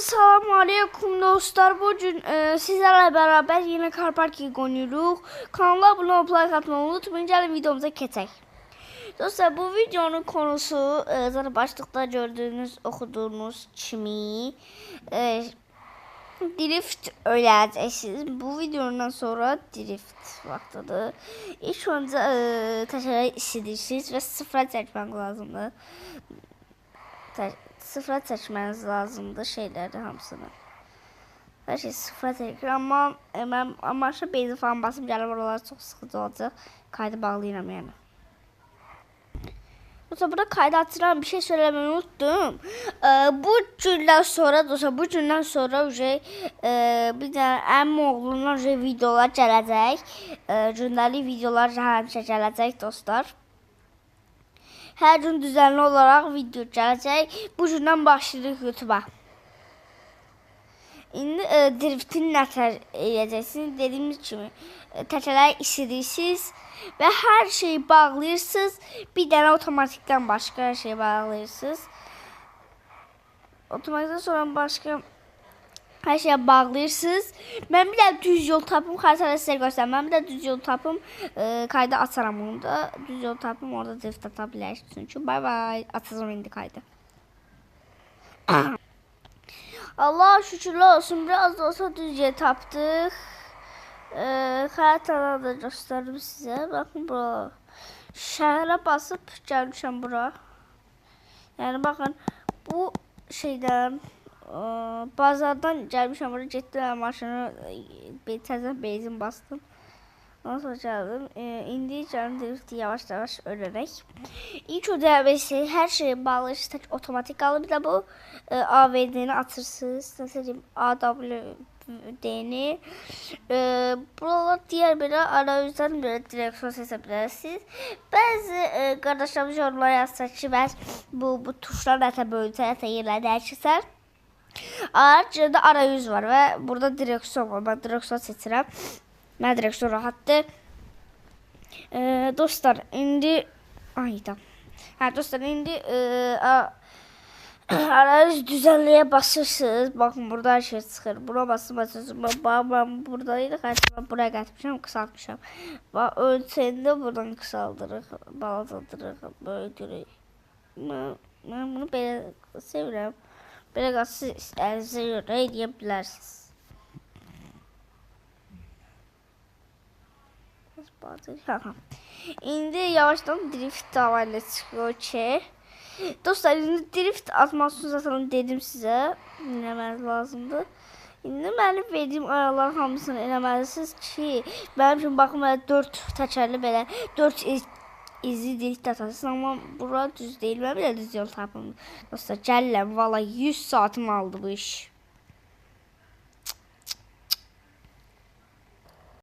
Salam aleyküm dostlar. Bugün sizlerle beraber yine Car Parking oynuyoruz. Kanala abone olup like atmayı unutmayın. Gelin videomuza keçək. Dostlar, bu videonun konusu zaten başlıkta gördüğünüz, okuduğunuz kimi drift öğreneceksiniz. Bu videodan sonra drift vaktidir. İlk önce təşəkkür istəyirsiniz və sıfıra çəkmək lazımdır. Sıfıra çəkməniz lazımdır şeyləri hamısını. Hər şey sıfıra çəkir, amma şu benzin falan basıb gəlib oralar çox sıxıcı olacaq. Kaydı bağlayıram yəni. Dostlar, burada kaydı açıram, bir şey söylemeyi unuttum. Bu gündən sonra dostlar, bu gündən sonra bir də əmim oğlundan videolar gələcək. Gündəlik videolar həmişə gələcək dostlar. Hər gün düzenli olarak video gələcək. Bu gündən başlayırıq YouTube'a. İndi driftin nətər edəcəksiniz? Dediyimiz kimi təkələri istəyirsiniz və hər şeyi bağlayırsınız. Bir dənə otomatikdən başqa hər şeyi bağlayırsınız. Otomatikdən sonra başqa hər şeyə bağlayırsınız. Mən bir də düz yol tapım, xəritədə sizə göstərəm. Mən bir də düz yol tapım, kaydı açaram onu da. Düz yol tapım, orada drift ata bilərsiniz. Çünki bay bay, açacağım indi kaydı. Allah şükürlər olsun, biraz da olsa düz yer tapdıq. Xəritədə də göstərdim sizə. Baxın bura. Şəhərə basıb gəlmişəm bura. Yəni baxın, bu şeydən bazardan gəlmişəm, oraya getdim, maşını təzə benzin bastım. Ondan sonra gəldim. İndi gəldim drifti yavaş-yavaş öyrənək. İlk ödəməsi hər şeyi bağlayırsınız, tək otomatik qalır. Bir də bu AVD-ni açırsınız. Nəsə deyim, AWD-ni. Buralar digər belə arayüzdən belə direksiyon seçə bilərsiniz. Bəzi qardaşlarımız yorumlara yazsa ki, bəs bu tuşlar nətə bölünsə, nətə yerləri dəyişirsən. Ayrıca da arayüz var və burada direksiyon var. Ben direksiyon seçirəm. Mən direksiyon rahatdır. Dostlar, indi dostlar, indi arayüz düzenliyə basırsınız. Baxın, burada hər şey çıxır. Buna basırsınız. Ben buradaydı. Ben buraya qatmışam, qısaltmışam. Ölçəyini də buradan qısaldırıq, baladırıq, böyüdürük. Mən bunu belə sevirəm. Belə qalsız əlinizə görə edə bilərsiniz. İndi yavaşdan drift davayla çıxıyor ki. Dostlar, indi drift atmasını zaten dedim sizə. Eləməniz lazımdır. İndi mənim verdiğim ayarların hamısını eləməlisiniz ki, mənim üçün baxın, 4 təkərli belə 4 izli drift atasınız, amma bura düz deyil. Mən bir də düz yol tapım. Dostlar, gəlirəm, valla 100 saatım aldı bu iş.